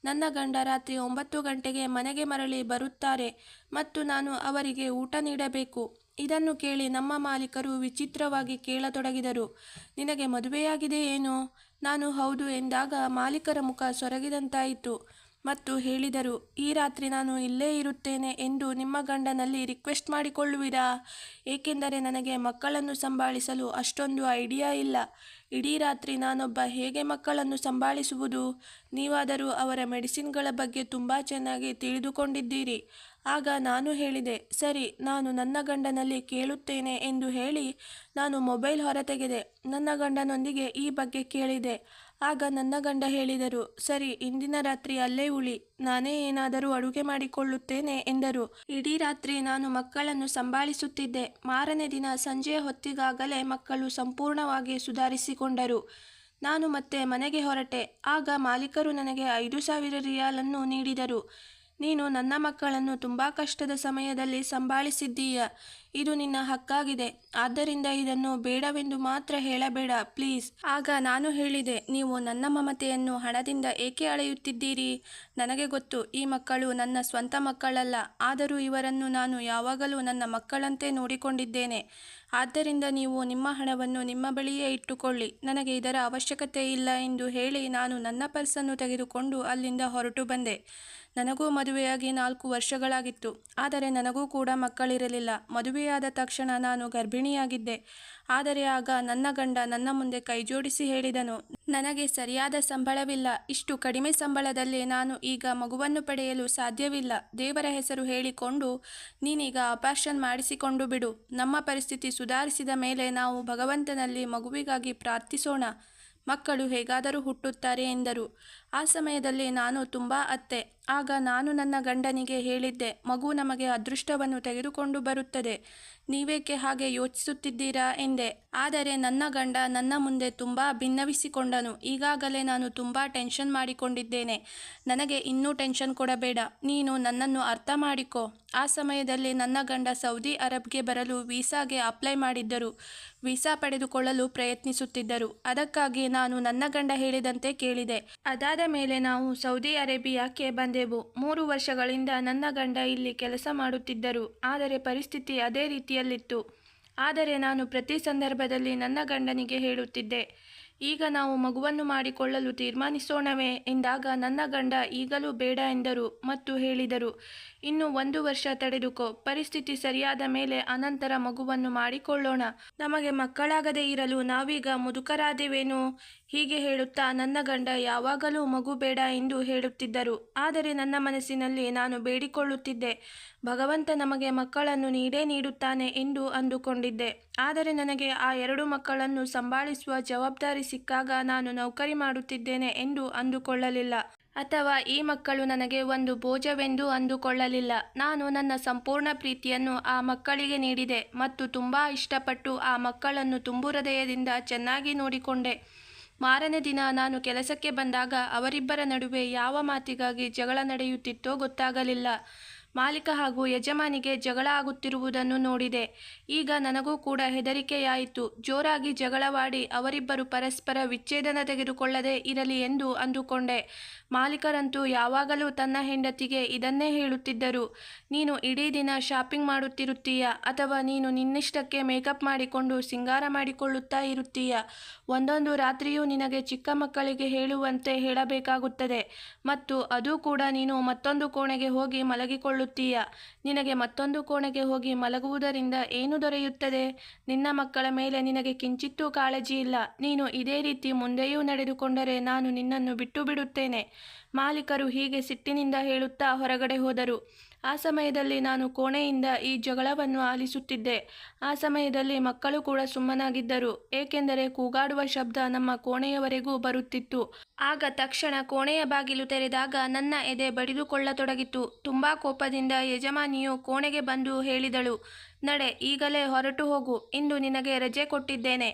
ನನ್ನ ಗಂಡ ರಾತ್ರಿ 9 ಗಂಟೆಗೆ ಮನೆಗೆ ಮರಳಿ ಬರುತ್ತಾರೆ ಮತ್ತು ನಾನು ಅವರಿಗೆ ಊಟ ನೀಡಬೇಕು. ಇದನ್ನು ಕೇಳಿ ನಮ್ಮ ಮಾಲೀಕರು ವಿಚಿತ್ರವಾಗಿ ಕೇಳತೊಡಗಿದರು. ನಿನಗೆ ಮದುವೆಯಾಗಿದೆ ಏನು? ನಾನು ಹೌದು ಎಂದಾಗ ಮಾಲೀಕರ ಮುಖ ಸೊರಗಿದಂತಾಯಿತು ಮತ್ತು ಹೇಳಿದರು, ಈ ರಾತ್ರಿ ನಾನು ಇಲ್ಲೇ ಇರುತ್ತೇನೆ ಎಂದು ನಿಮ್ಮ ಗಂಡನಲ್ಲಿ ರಿಕ್ವೆಸ್ಟ್ ಮಾಡಿಕೊಳ್ಳುವಿರಾ? ಏಕೆಂದರೆ ನನಗೆ ಮಕ್ಕಳನ್ನು ಸಂಭಾಳಿಸಲು ಅಷ್ಟೊಂದು ಐಡಿಯಾ ಇಲ್ಲ. ಇಡೀ ರಾತ್ರಿ ನಾನೊಬ್ಬ ಹೇಗೆ ಮಕ್ಕಳನ್ನು ಸಂಭಾಳಿಸುವುದು? ನೀವಾದರೂ ಅವರ ಮೆಡಿಸಿನ್ಗಳ ಬಗ್ಗೆ ತುಂಬ ಚೆನ್ನಾಗಿ ತಿಳಿದುಕೊಂಡಿದ್ದೀರಿ. ಆಗ ನಾನು ಹೇಳಿದೆ, ಸರಿ, ನಾನು ನನ್ನ ಗಂಡನಲ್ಲಿ ಕೇಳುತ್ತೇನೆ ಎಂದು ಹೇಳಿ ನಾನು ಮೊಬೈಲ್ ಹೊರತೆಗೆದೆ. ನನ್ನ ಗಂಡನೊಂದಿಗೆ ಈ ಬಗ್ಗೆ ಕೇಳಿದೆ. ಆಗ ನನ್ನ ಗಂಡ ಹೇಳಿದರು, ಸರಿ, ಇಂದಿನ ರಾತ್ರಿ ಅಲ್ಲೇ ಉಳಿ, ನಾನೇ ಏನಾದರೂ ಅಡುಗೆ ಮಾಡಿಕೊಳ್ಳುತ್ತೇನೆ ಎಂದರು. ಇಡೀ ರಾತ್ರಿ ನಾನು ಮಕ್ಕಳನ್ನು ಸಂಭಾಳಿಸುತ್ತಿದ್ದೆ. ಮಾರನೇ ದಿನ ಸಂಜೆಯ ಹೊತ್ತಿಗಾಗಲೇ ಮಕ್ಕಳು ಸಂಪೂರ್ಣವಾಗಿ ಸುಧಾರಿಸಿಕೊಂಡರು. ನಾನು ಮತ್ತೆ ಮನೆಗೆ ಹೊರಟೆ. ಆಗ ಮಾಲೀಕರು ನನಗೆ 5,000 ರಿಯಾಲನ್ನು ನೀಡಿದರು. ನೀನು ನನ್ನ ಮಕ್ಕಳನ್ನು ತುಂಬ ಕಷ್ಟದ ಸಮಯದಲ್ಲಿ ಸಂಭಾಳಿಸಿದ್ದೀಯ. ಇದು ನಿನ್ನ ಹಕ್ಕಾಗಿದೆ. ಆದ್ದರಿಂದ ಇದನ್ನು ಬೇಡವೆಂದು ಮಾತ್ರ ಹೇಳಬೇಡ, ಪ್ಲೀಸ್. ಆಗ ನಾನು ಹೇಳಿದೆ, ನೀವು ನನ್ನ ಮಮತೆಯನ್ನು ಹಣದಿಂದ ಏಕೆ ಅಳೆಯುತ್ತಿದ್ದೀರಿ? ನನಗೆ ಗೊತ್ತು, ಈ ಮಕ್ಕಳು ನನ್ನ ಸ್ವಂತ ಮಕ್ಕಳಲ್ಲ. ಆದರೂ ಇವರನ್ನು ನಾನು ಯಾವಾಗಲೂ ನನ್ನ ಮಕ್ಕಳಂತೆ ನೋಡಿಕೊಂಡಿದ್ದೇನೆ. ಆದ್ದರಿಂದ ನೀವು ನಿಮ್ಮ ಹಣವನ್ನು ನಿಮ್ಮ ಬಳಿಯೇ ಇಟ್ಟುಕೊಳ್ಳಿ. ನನಗೆ ಇದರ ಅವಶ್ಯಕತೆ ಇಲ್ಲ ಎಂದು ಹೇಳಿ ನಾನು ನನ್ನ ಪರ್ಸನ್ನು ತೆಗೆದುಕೊಂಡು ಅಲ್ಲಿಂದ ಹೊರಟು ಬಂದೆ. ನನಗೂ ಮದುವೆಯಾಗಿ 4 ವರ್ಷಗಳಾಗಿತ್ತು. ಆದರೆ ನನಗೂ ಕೂಡ ಮಕ್ಕಳಿರಲಿಲ್ಲ. ಮದುವೆಯಾದ ತಕ್ಷಣ ನಾನು ಗರ್ಭಿಣಿಯಾಗಿದ್ದೆ. ಆದರೆ ಆಗ ನನ್ನ ಗಂಡ ನನ್ನ ಮುಂದೆ ಕೈಜೋಡಿಸಿ ಹೇಳಿದನು, ನನಗೆ ಸರಿಯಾದ ಸಂಬಳವಿಲ್ಲ. ಇಷ್ಟು ಕಡಿಮೆ ಸಂಬಳದಲ್ಲಿ ನಾನು ಈಗ ಮಗುವನ್ನು ಪಡೆಯಲು ಸಾಧ್ಯವಿಲ್ಲ. ದೇವರ ಹೆಸರು ಹೇಳಿಕೊಂಡು ನೀನೀಗ ಆಪರೇಷನ್ ಮಾಡಿಸಿಕೊಂಡು ಬಿಡು. ನಮ್ಮ ಪರಿಸ್ಥಿತಿ ಸುಧಾರಿಸಿದ ಮೇಲೆ ನಾವು ಭಗವಂತನಲ್ಲಿ ಮಗುವಿಗಾಗಿ ಪ್ರಾರ್ಥಿಸೋಣ. ಮಕ್ಕಳು ಹೇಗಾದರೂ ಹುಟ್ಟುತ್ತಾರೆ ಎಂದರು. ಆ ಸಮಯದಲ್ಲಿ ನಾನು ತುಂಬ ಅತ್ತೆ. ಆಗ ನಾನು ನನ್ನ ಗಂಡನಿಗೆ ಹೇಳಿದ್ದೆ, ಮಗು ನಮಗೆ ಅದೃಷ್ಟವನ್ನು ತೆಗೆದುಕೊಂಡು ಬರುತ್ತದೆ. ನೀವೇಕೆ ಹಾಗೆ ಯೋಚಿಸುತ್ತಿದ್ದೀರಾ ಎಂದೆ. ಆದರೆ ನನ್ನ ಗಂಡ ನನ್ನ ಮುಂದೆ ತುಂಬ ಭಿನ್ನವಿಸಿಕೊಂಡನು. ಈಗಾಗಲೇ ನಾನು ತುಂಬ ಟೆನ್ಷನ್ ಮಾಡಿಕೊಂಡಿದ್ದೇನೆ. ನನಗೆ ಇನ್ನೂ ಟೆನ್ಷನ್ ಕೊಡಬೇಡ. ನೀನು ನನ್ನನ್ನು ಅರ್ಥ ಮಾಡಿಕೊ. ಆ ಸಮಯದಲ್ಲಿ ನನ್ನ ಗಂಡ ಸೌದಿ ಅರಬ್ಗೆ ಬರಲು ವೀಸಾಗೆ ಅಪ್ಲೈ ಮಾಡಿದ್ದರು. ವೀಸಾ ಪಡೆದುಕೊಳ್ಳಲು ಪ್ರಯತ್ನಿಸುತ್ತಿದ್ದರು. ಅದಕ್ಕಾಗಿ ನಾನು ನನ್ನ ಗಂಡ ಹೇಳಿದಂತೆ ಕೇಳಿದೆ. ಅದಾದ ಮೇಲೆ ನಾವು ಸೌದಿ ಅರೇಬಿಯಾಕ್ಕೆ ಬಂದೆವು. 3 ವರ್ಷಗಳಿಂದ ನನ್ನ ಗಂಡ ಇಲ್ಲಿ ಕೆಲಸ ಮಾಡುತ್ತಿದ್ದರು. ಆದರೆ ಪರಿಸ್ಥಿತಿ ಅದೇ ರೀತಿಯಲ್ಲಿತ್ತು. ಆದರೆ ನಾನು ಪ್ರತಿ ಸಂದರ್ಭದಲ್ಲಿ ನನ್ನ ಗಂಡನಿಗೆ ಹೇಳುತ್ತಿದ್ದೆ, ಈಗ ನಾವು ಮಗುವನ್ನು ಮಾಡಿಕೊಳ್ಳಲು ತೀರ್ಮಾನಿಸೋಣವೇ ಎಂದಾಗ ನನ್ನ ಗಂಡ ಈಗಲೂ ಬೇಡ ಎಂದರು ಮತ್ತು ಹೇಳಿದರು, ಇನ್ನು 1 ವರ್ಷ ತಡೆದುಕೋ. ಪರಿಸ್ಥಿತಿ ಸರಿಯಾದ ಮೇಲೆ ಅನಂತರ ಮಗುವನ್ನು ಮಾಡಿಕೊಳ್ಳೋಣ. ನಮಗೆ ಮಕ್ಕಳಾಗದೇ ಇರಲು ನಾವೀಗ ಮುದುಕರಾದೆವೇನೋ? ಹೀಗೆ ಹೇಳುತ್ತಾ ನನ್ನ ಗಂಡ ಯಾವಾಗಲೂ ಮಗು ಬೇಡ ಎಂದು ಹೇಳುತ್ತಿದ್ದರು. ಆದರೆ ನನ್ನ ಮನಸ್ಸಿನಲ್ಲಿ ನಾನು ಬೇಡಿಕೊಳ್ಳುತ್ತಿದ್ದೆ, ಭಗವಂತ ನಮಗೆ ಮಕ್ಕಳನ್ನು ನೀಡೇ ನೀಡುತ್ತಾನೆ ಎಂದು ಅಂದುಕೊಂಡಿದ್ದೆ. ಆದರೆ ನನಗೆ ಆ 2 ಮಕ್ಕಳನ್ನು ಸಂಭಾಳಿಸುವ ಜವಾಬ್ದಾರಿ ಸಿಕ್ಕಾಗ ನಾನು ನೌಕರಿ ಮಾಡುತ್ತಿದ್ದೇನೆ ಎಂದು ಅಂದುಕೊಳ್ಳಲಿಲ್ಲ. ಅಥವಾ ಈ ಮಕ್ಕಳು ನನಗೆ ಒಂದು ಬೋಜವೆಂದು ಅಂದುಕೊಳ್ಳಲಿಲ್ಲ. ನಾನು ನನ್ನ ಸಂಪೂರ್ಣ ಪ್ರೀತಿಯನ್ನು ಆ ಮಕ್ಕಳಿಗೆ ನೀಡಿದೆ ಮತ್ತು ತುಂಬ ಇಷ್ಟಪಟ್ಟು ಆ ಮಕ್ಕಳನ್ನು ತುಂಬು ಹೃದಯದಿಂದ ಚೆನ್ನಾಗಿ ನೋಡಿಕೊಂಡೆ. ಮಾರನೇ ದಿನ ನಾನು ಕೆಲಸಕ್ಕೆ ಬಂದಾಗ ಅವರಿಬ್ಬರ ನಡುವೆ ಯಾವ ಮಾತಿಗಾಗಿ ಜಗಳ ನಡೆಯುತ್ತಿತ್ತೋ ಗೊತ್ತಾಗಲಿಲ್ಲ. ಮಾಲೀಕ ಹಾಗೂ ಯಜಮಾನಿಗೆ ಜಗಳ ಆಗುತ್ತಿರುವುದನ್ನು ನೋಡಿದೆ. ಈಗ ನನಗೂ ಕೂಡ ಹೆದರಿಕೆಯಾಯಿತು. ಜೋರಾಗಿ ಜಗಳವಾಡಿ ಅವರಿಬ್ಬರು ಪರಸ್ಪರ ವಿಚ್ಛೇದನ ತೆಗೆದುಕೊಳ್ಳದೆ ಇರಲಿ ಎಂದು ಅಂದುಕೊಂಡೆ. ಮಾಲೀಕರಂತೂ ಯಾವಾಗಲೂ ತನ್ನ ಹೆಂಡತಿಗೆ ಇದನ್ನೇ ಹೇಳುತ್ತಿದ್ದರು. ನೀನು ಇಡೀ ದಿನ ಶಾಪಿಂಗ್ ಮಾಡುತ್ತಿರುತ್ತೀಯ, ಅಥವಾ ನೀನು ನಿನ್ನಿಷ್ಟಕ್ಕೆ ಮೇಕಪ್ ಮಾಡಿಕೊಂಡು ಸಿಂಗಾರ ಮಾಡಿಕೊಳ್ಳುತ್ತಾ ಇರುತ್ತೀಯ. ಒಂದೊಂದು ರಾತ್ರಿಯೂ ನಿನಗೆ ಚಿಕ್ಕ ಮಕ್ಕಳಿಗೆ ಹೇಳುವಂತೆ ಹೇಳಬೇಕಾಗುತ್ತದೆ, ಮತ್ತು ಅದೂ ಕೂಡ ನೀನು ಮತ್ತೊಂದು ಕೋಣೆಗೆ ಹೋಗಿ ಮಲಗಿಕೊಳ್ಳುತ್ತೀಯ. ನಿನಗೆ ಮತ್ತೊಂದು ಕೋಣೆಗೆ ಹೋಗಿ ಮಲಗುವುದರಿಂದ ಏನು ದೊರೆಯುತ್ತದೆ? ನಿನ್ನ ಮಕ್ಕಳ ಮೇಲೆ ನಿನಗೆ ಕಿಂಚಿತ್ತೂ ಕಾಳಜಿ ಇಲ್ಲ. ನೀನು ಇದೇ ರೀತಿ ಮುಂದೆಯೂ ನಡೆದುಕೊಂಡರೆ ನಾನು ನಿನ್ನನ್ನು ಬಿಟ್ಟು ಬಿಡುತ್ತೇನೆ. ಮಾಲೀಕರು ಹೀಗೆ ಸಿಟ್ಟಿನಿಂದ ಹೇಳುತ್ತಾ ಹೊರಗಡೆ ಹೋದರು. ಆ ಸಮಯದಲ್ಲಿ ನಾನು ಕೋಣೆಯಿಂದ ಈ ಜಗಳವನ್ನು ಆಲಿಸುತ್ತಿದ್ದೆ. ಆ ಸಮಯದಲ್ಲಿ ಮಕ್ಕಳು ಕೂಡ ಸುಮ್ಮನಾಗಿದ್ದರು, ಏಕೆಂದರೆ ಕೂಗಾಡುವ ಶಬ್ದ ನಮ್ಮ ಕೋಣೆಯವರೆಗೂ ಬರುತ್ತಿತ್ತು. ಆಗ ತಕ್ಷಣ ಕೋಣೆಯ ಬಾಗಿಲು ತೆರೆದಾಗ ನನ್ನ ಎದೆ ಬಡಿದುಕೊಳ್ಳತೊಡಗಿತು. ತುಂಬಾ ಕೋಪದಿಂದ ಯಜಮಾನಿಯು ಕೋಣೆಗೆ ಬಂದು ಹೇಳಿದಳು, ನಡೆ, ಈಗಲೇ ಹೊರಟು ಹೋಗು. ಇಂದು ನಿನಗೆ ರಜೆ ಕೊಟ್ಟಿದ್ದೇನೆ.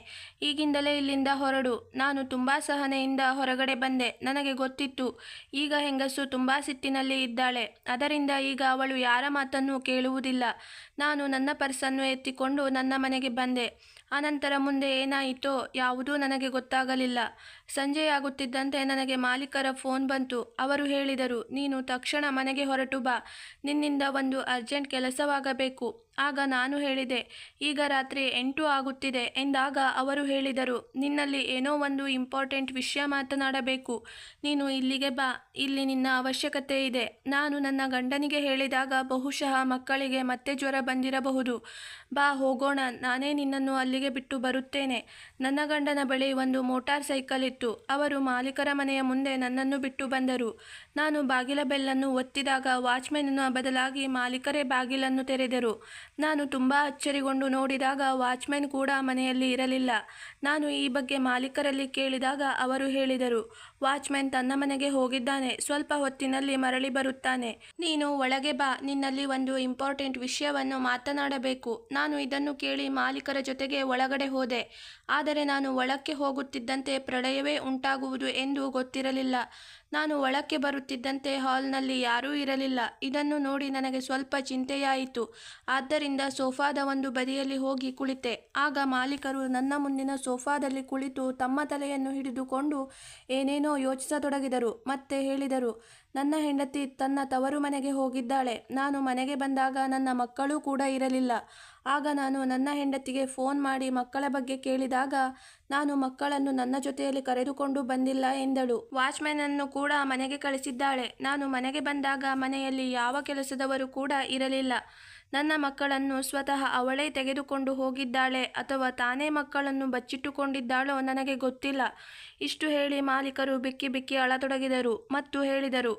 ಈಗಿಂದಲೇ ಇಲ್ಲಿಂದ ಹೊರಡು. ನಾನು ತುಂಬಾ ಸಹನೆಯಿಂದ ಹೊರಗಡೆ ಬಂದೆ. ನನಗೆ ಗೊತ್ತಿತ್ತು, ಈಗ ಹೆಂಗಸು ತುಂಬಾ ಸಿಟ್ಟಿನಲ್ಲಿ ಇದ್ದಾಳೆ. ಅದರಿಂದ ಈಗ ಅವಳು ಯಾರ ಮಾತನ್ನೂ ಕೇಳುವುದಿಲ್ಲ. ನಾನು ನನ್ನ ಪರ್ಸನ್ನು ಎತ್ತಿಕೊಂಡು ನನ್ನ ಮನೆಗೆ ಬಂದೆ. ಅನಂತರ ಮುಂದೆ ಏನಾಯಿತೋ ಯಾವುದೂ ನನಗೆ ಗೊತ್ತಾಗಲಿಲ್ಲ. ಸಂಜೆಯಾಗುತ್ತಿದ್ದಂತೆ ನನಗೆ ಮಾಲೀಕರ ಫೋನ್ ಬಂತು. ಅವರು ಹೇಳಿದರು, ನೀನು ತಕ್ಷಣ ಮನೆಗೆ ಹೊರಟು ಬಾ, ನಿನ್ನಿಂದ ಒಂದು ಅರ್ಜೆಂಟ್ ಕೆಲಸವಾಗಬೇಕು. ಆಗ ನಾನು ಹೇಳಿದೆ, ಈಗ ರಾತ್ರಿ 8 ಆಗುತ್ತಿದೆ ಎಂದಾಗ ಅವರು ಹೇಳಿದರು, ನಿನ್ನಲ್ಲಿ ಏನೋ ಒಂದು ಇಂಪಾರ್ಟೆಂಟ್ ವಿಷಯ ಮಾತನಾಡಬೇಕು. ನೀನು ಇಲ್ಲಿಗೆ ಬಾ, ಇಲ್ಲಿ ನಿನ್ನ ಅವಶ್ಯಕತೆ ಇದೆ. ನಾನು ನನ್ನ ಗಂಡನಿಗೆ ಹೇಳಿದಾಗ ಬಹುಶಃ ಮಕ್ಕಳಿಗೆ ಮತ್ತೆ ಜ್ವರ ಬಂದಿರಬಹುದು. ಬಾ ಹೋಗೋಣ, ನಾನೇ ನಿನ್ನನ್ನು ಅಲ್ಲಿಗೆ ಬಿಟ್ಟು ಬರುತ್ತೇನೆ. ನನ್ನ ಗಂಡನ ಬಳಿ ಒಂದು ಮೋಟಾರ್ ಸೈಕಲ್ ಇತ್ತು. ಅವರು ಮಾಲೀಕರ ಮನೆಯ ಮುಂದೆ ನನ್ನನ್ನು ಬಿಟ್ಟು ಬಂದರು. ನಾನು ಬಾಗಿಲ ಬೆಲ್ಲನ್ನು ಒತ್ತಿದಾಗ ವಾಚ್ಮೆನ್ನ ಬದಲಾಗಿ ಮಾಲೀಕರೇ ಬಾಗಿಲನ್ನು ತೆರೆದರು. ನಾನು ತುಂಬ ಅಚ್ಚರಿಗೊಂಡು ನೋಡಿದಾಗ ವಾಚ್ಮೆನ್ ಕೂಡ ಮನೆಯಲ್ಲಿ ಇರಲಿಲ್ಲ. ನಾನು ಈ ಬಗ್ಗೆ ಮಾಲೀಕರಲ್ಲಿ ಕೇಳಿದಾಗ ಅವರು ಹೇಳಿದರು, ವಾಚ್ಮೆನ್ ತನ್ನ ಮನೆಗೆ ಹೋಗಿದ್ದಾನೆ, ಸ್ವಲ್ಪ ಹೊತ್ತಿನಲ್ಲಿ ಮರಳಿ ಬರುತ್ತಾನೆ. ನೀನು ಒಳಗೆ ಬಾ, ನಿನ್ನಲ್ಲಿ ಒಂದು ಇಂಪಾರ್ಟೆಂಟ್ ವಿಷಯವನ್ನು ಮಾತನಾಡಬೇಕು. ನಾನು ಇದನ್ನು ಕೇಳಿ ಮಾಲೀಕರ ಜೊತೆಗೆ ಒಳಗಡೆ ಹೋದೆ. ಆದರೆ ನಾನು ಒಳಕ್ಕೆ ಹೋಗುತ್ತಿದ್ದಂತೆ ಪ್ರಳಯವೇ ಉಂಟಾಗುವುದು ಎಂದು ಗೊತ್ತಿರಲಿಲ್ಲ. ನಾನು ಒಳಕ್ಕೆ ಬರುತ್ತಿದ್ದಂತೆ ಹಾಲ್ನಲ್ಲಿ ಯಾರೂ ಇರಲಿಲ್ಲ. ಇದನ್ನು ನೋಡಿ ನನಗೆ ಸ್ವಲ್ಪ ಚಿಂತೆಯಾಯಿತು. ಆದ್ದರಿಂದ ಸೋಫಾದ ಒಂದು ಬದಿಯಲ್ಲಿ ಹೋಗಿ ಕುಳಿತೆ. ಆಗ ಮಾಲೀಕರು ನನ್ನ ಮುಂದಿನ ಸೋಫಾದಲ್ಲಿ ಕುಳಿತು ತಮ್ಮ ತಲೆಯನ್ನು ಹಿಡಿದುಕೊಂಡು ಏನೇನೋ ಯೋಚಿಸತೊಡಗಿದರು. ಮತ್ತೆ ಹೇಳಿದರು, ನನ್ನ ಹೆಂಡತಿ ತನ್ನ ತವರು ಮನೆಗೆ ಹೋಗಿದ್ದಾಳೆ. ನಾನು ಮನೆಗೆ ಬಂದಾಗ ನನ್ನ ಮಕ್ಕಳೂ ಕೂಡ ಇರಲಿಲ್ಲ. ಆಗ ನಾನು ನನ್ನ ಹೆಂಡತಿಗೆ ಫೋನ್ ಮಾಡಿ ಮಕ್ಕಳ ಬಗ್ಗೆ ಕೇಳಿದಾಗ ನಾನು ಮಕ್ಕಳನ್ನು ನನ್ನ ಜೊತೆಯಲ್ಲಿ ಕರೆದುಕೊಂಡು ಬಂದಿಲ್ಲ ಎಂದಳು. ವಾಚ್ಮೆನನ್ನು ಕೂಡ ಮನೆಗೆ ಕಳಿಸಿದ್ದಾಳೆ. ನಾನು ಮನೆಗೆ ಬಂದಾಗ ಮನೆಯಲ್ಲಿ ಯಾವ ಕೆಲಸದವರು ಕೂಡ ಇರಲಿಲ್ಲ. ನನ್ನ ಮಕ್ಕಳನ್ನು ಸ್ವತಃ ಅವಳೇ ತೆಗೆದುಕೊಂಡು ಹೋಗಿದ್ದಾಳೆ ಅಥವಾ ತಾನೇ ಮಕ್ಕಳನ್ನು ಬಚ್ಚಿಟ್ಟುಕೊಂಡಿದ್ದಾಳೋ ನನಗೆ ಗೊತ್ತಿಲ್ಲ. ಇಷ್ಟು ಹೇಳಿ ಮಾಲೀಕರು ಬಿಕ್ಕಿ ಬಿಕ್ಕಿ ಅಳತೊಡಗಿದರು ಮತ್ತು ಹೇಳಿದರು,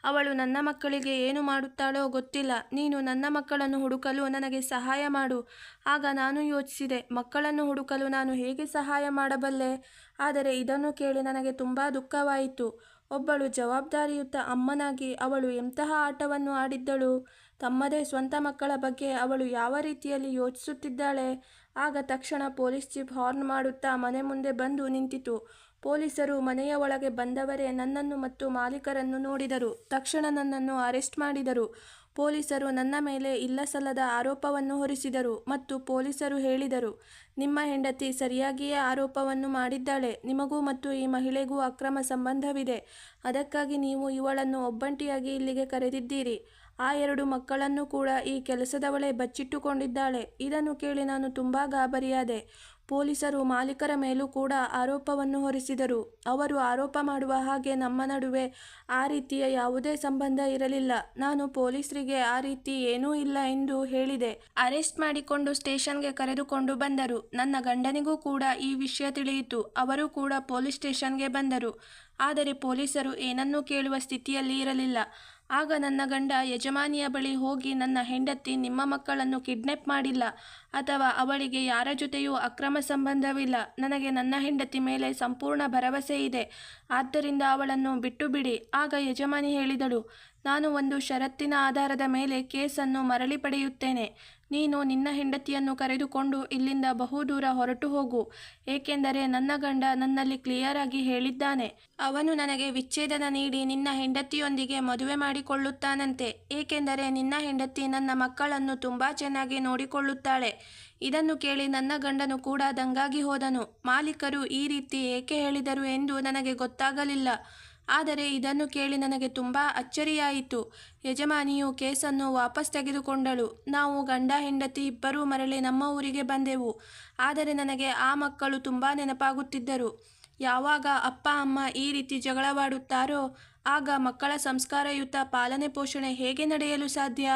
ಅವಳು ನನ್ನ ಮಕ್ಕಳಿಗೆ ಏನು ಮಾಡುತ್ತಾಳೋ ಗೊತ್ತಿಲ್ಲ. ನೀನು ನನ್ನ ಮಕ್ಕಳನ್ನು ಹುಡುಕಲು ನನಗೆ ಸಹಾಯ ಮಾಡು. ಆಗ ನಾನು ಯೋಚಿಸಿದೆ, ಮಕ್ಕಳನ್ನು ಹುಡುಕಲು ನಾನು ಹೇಗೆ ಸಹಾಯ ಮಾಡಬಲ್ಲೆ? ಆದರೆ ಇದನ್ನು ಕೇಳಿ ನನಗೆ ತುಂಬ ದುಃಖವಾಯಿತು. ಒಬ್ಬಳು ಜವಾಬ್ದಾರಿಯುತ ಅಮ್ಮನಾಗಿ ಅವಳು ಎಂತಹ ಆಟವನ್ನು ಆಡಿದ್ದಳು. ತಮ್ಮದೇ ಸ್ವಂತ ಮಕ್ಕಳ ಬಗ್ಗೆ ಅವಳು ಯಾವ ರೀತಿಯಲ್ಲಿ ಯೋಚಿಸುತ್ತಿದ್ದಾಳೆ. ಆಗ ತಕ್ಷಣ ಪೊಲೀಸ್ ಜೀಪ್ ಹಾರ್ನ್ ಮಾಡುತ್ತಾ ಮನೆ ಮುಂದೆ ಬಂದು ನಿಂತಿತು. ಪೊಲೀಸರು ಮನೆಯ ಒಳಗೆ ಬಂದವರೇ ನನ್ನನ್ನು ಮತ್ತು ಮಾಲೀಕರನ್ನು ನೋಡಿದರು. ತಕ್ಷಣ ನನ್ನನ್ನು ಅರೆಸ್ಟ್ ಮಾಡಿದರು. ಪೊಲೀಸರು ನನ್ನ ಮೇಲೆ ಇಲ್ಲಸಲ್ಲದ ಆರೋಪವನ್ನು ಹೊರಿಸಿದರು ಮತ್ತು ಪೊಲೀಸರು ಹೇಳಿದರು, ನಿಮ್ಮ ಹೆಂಡತಿ ಸರಿಯಾಗಿಯೇ ಆರೋಪವನ್ನು ಮಾಡಿದ್ದಾಳೆ. ನಿಮಗೂ ಮತ್ತು ಈ ಮಹಿಳೆಗೂ ಅಕ್ರಮ ಸಂಬಂಧವಿದೆ. ಅದಕ್ಕಾಗಿ ನೀವು ಇವಳನ್ನು ಒಬ್ಬಂಟಿಯಾಗಿ ಇಲ್ಲಿಗೆ ಕರೆದಿದ್ದೀರಿ. ಆ 2 ಮಕ್ಕಳನ್ನು ಕೂಡ ಈ ಕೆಲಸದವಳೇ ಬಚ್ಚಿಟ್ಟುಕೊಂಡಿದ್ದಾಳೆ. ಇದನ್ನು ಕೇಳಿ ನಾನು ತುಂಬ ಗಾಬರಿಯಾದೆ. ಪೊಲೀಸರು ಮಾಲೀಕರ ಮೇಲೂ ಕೂಡ ಆರೋಪವನ್ನು ಹೊರಿಸಿದರು. ಅವರು ಆರೋಪ ಮಾಡುವ ಹಾಗೆ ನಮ್ಮ ನಡುವೆ ಆ ರೀತಿಯ ಯಾವುದೇ ಸಂಬಂಧ ಇರಲಿಲ್ಲ. ನಾನು ಪೊಲೀಸರಿಗೆ ಆ ರೀತಿ ಏನೂ ಇಲ್ಲ ಎಂದು ಹೇಳಿದೆ. ಅರೆಸ್ಟ್ ಮಾಡಿಕೊಂಡು ಸ್ಟೇಷನ್ಗೆ ಕರೆದುಕೊಂಡು ಬಂದರು. ನನ್ನ ಗಂಡನಿಗೂ ಕೂಡ ಈ ವಿಷಯ ತಿಳಿಯಿತು. ಅವರು ಕೂಡ ಪೊಲೀಸ್ ಸ್ಟೇಷನ್ಗೆ ಬಂದರು. ಆದರೆ ಪೊಲೀಸರು ಏನನ್ನೂ ಕೇಳುವ ಸ್ಥಿತಿಯಲ್ಲಿ ಇರಲಿಲ್ಲ. ಆಗ ನನ್ನ ಗಂಡ ಯಜಮಾನಿಯ ಬಳಿ ಹೋಗಿ, ನನ್ನ ಹೆಂಡತಿ ನಿಮ್ಮ ಮಕ್ಕಳನ್ನು ಕಿಡ್ನಾಪ್ ಮಾಡಿಲ್ಲ ಅಥವಾ ಅವಳಿಗೆ ಯಾರ ಜೊತೆಯೂ ಅಕ್ರಮ ಸಂಬಂಧವಿಲ್ಲ. ನನಗೆ ನನ್ನ ಹೆಂಡತಿ ಮೇಲೆ ಸಂಪೂರ್ಣ ಭರವಸೆ ಇದೆ. ಆದ್ದರಿಂದ ಅವಳನ್ನು ಬಿಟ್ಟು ಬಿಡಿ. ಆಗ ಯಜಮಾನಿ ಹೇಳಿದಳು, ನಾನು ಒಂದು ಷರತ್ತಿನ ಆಧಾರದ ಮೇಲೆ ಕೇಸನ್ನು ಮರಳಿ ಪಡೆಯುತ್ತೇನೆ. ನೀನು ನಿನ್ನ ಹೆಂಡತಿಯನ್ನು ಕರೆದುಕೊಂಡು ಇಲ್ಲಿಂದ ಬಹುದೂರ ಹೊರಟು ಹೋಗು. ಏಕೆಂದರೆ ನನ್ನ ಗಂಡ ನನ್ನಲ್ಲಿ ಕ್ಲಿಯರ್ ಆಗಿ ಹೇಳಿದ್ದಾನೆ. ಅವನು ನನಗೆ ವಿಚ್ಛೇದನ ನೀಡಿ ನಿನ್ನ ಹೆಂಡತಿಯೊಂದಿಗೆ ಮದುವೆ ಮಾಡಿಕೊಳ್ಳುತ್ತಾನಂತೆ. ಏಕೆಂದರೆ ನಿನ್ನ ಹೆಂಡತಿ ನನ್ನ ಮಕ್ಕಳನ್ನು ತುಂಬಾ ಚೆನ್ನಾಗಿ ನೋಡಿಕೊಳ್ಳುತ್ತಾಳೆ. ಇದನ್ನು ಕೇಳಿ ನನ್ನ ಗಂಡನು ಕೂಡ ದಂಗಾಗಿ ಹೋದನು. ಮಾಲೀಕರು ಈ ರೀತಿ ಏಕೆ ಹೇಳಿದರು ಎಂದು ನನಗೆ ಗೊತ್ತಾಗಲಿಲ್ಲ. ಆದರೆ ಇದನ್ನು ಕೇಳಿ ನನಗೆ ತುಂಬ ಅಚ್ಚರಿಯಾಯಿತು. ಯಜಮಾನಿಯು ಕೇಸನ್ನು ವಾಪಸ್ ತೆಗೆದುಕೊಂಡಳು. ನಾವು ಗಂಡ ಹೆಂಡತಿ ಇಬ್ಬರೂ ಮರಳಿ ನಮ್ಮ ಊರಿಗೆ ಬಂದೆವು. ಆದರೆ ನನಗೆ ಆ ಮಕ್ಕಳು ತುಂಬ ನೆನಪಾಗುತ್ತಿದ್ದರು. ಯಾವಾಗ ಅಪ್ಪ ಅಮ್ಮ ಈ ರೀತಿ ಜಗಳವಾಡುತ್ತಾರೋ ಆಗ ಮಕ್ಕಳ ಸಂಸ್ಕಾರಯುತ ಪಾಲನೆ ಪೋಷಣೆ ಹೇಗೆ ನಡೆಯಲು ಸಾಧ್ಯ?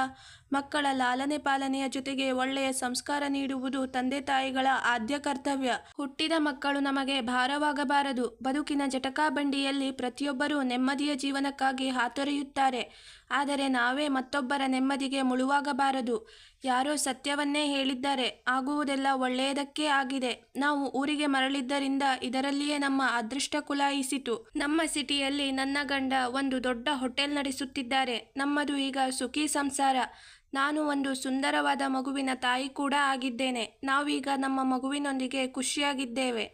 ಮಕ್ಕಳ ಲಾಲನೆ ಪಾಲನೆಯ ಜೊತೆಗೆ ಒಳ್ಳೆಯ ಸಂಸ್ಕಾರ ನೀಡುವುದು ತಂದೆ ತಾಯಿಗಳ ಆದ್ಯ ಕರ್ತವ್ಯ. ಹುಟ್ಟಿದ ಮಕ್ಕಳು ನಮಗೆ ಭಾರವಾಗಬಾರದು. ಬದುಕಿನ ಜಟಕಾಬಂಡಿಯಲ್ಲಿ ಪ್ರತಿಯೊಬ್ಬರೂ ನೆಮ್ಮದಿಯ ಜೀವನಕ್ಕಾಗಿ ಹಾತೊರೆಯುತ್ತಾರೆ. ಆದರೆ ನಾವೇ ಮತ್ತೊಬ್ಬರ ನೆಮ್ಮದಿಗೆ ಮುಳುವಾಗಬಾರದು. ಯಾರೋ ಸತ್ಯವನ್ನೇ ಹೇಳಿದ್ದಾರೆ, ಆಗುವುದೆಲ್ಲ ಒಳ್ಳೆಯದಕ್ಕೇ ಆಗಿದೆ. ನಾವು ಊರಿಗೆ ಮರಳಿದ್ದರಿಂದ ಇದರಲ್ಲಿಯೇ ನಮ್ಮ ಅದೃಷ್ಟ ಕುಲಾಯಿಸಿತು. ನಮ್ಮ ಸಿಟಿಯಲ್ಲಿ ನನ್ನ ಗಂಡ ಒಂದು ದೊಡ್ಡ ಹೋಟೆಲ್ ನಡೆಸುತ್ತಿದ್ದಾರೆ. ನಮ್ಮದು ಈಗ ಸುಖಿ ಸಂಸಾರ. ನಾನು ಒಂದು ಸುಂದರವಾದ ಮಗುವಿನ ತಾಯಿ ಕೂಡ ಆಗಿದ್ದೇನೆ. ನಾವೀಗ ನಮ್ಮ ಮಗುವಿನೊಂದಿಗೆ ಖುಷಿಯಾಗಿದ್ದೇವೆ.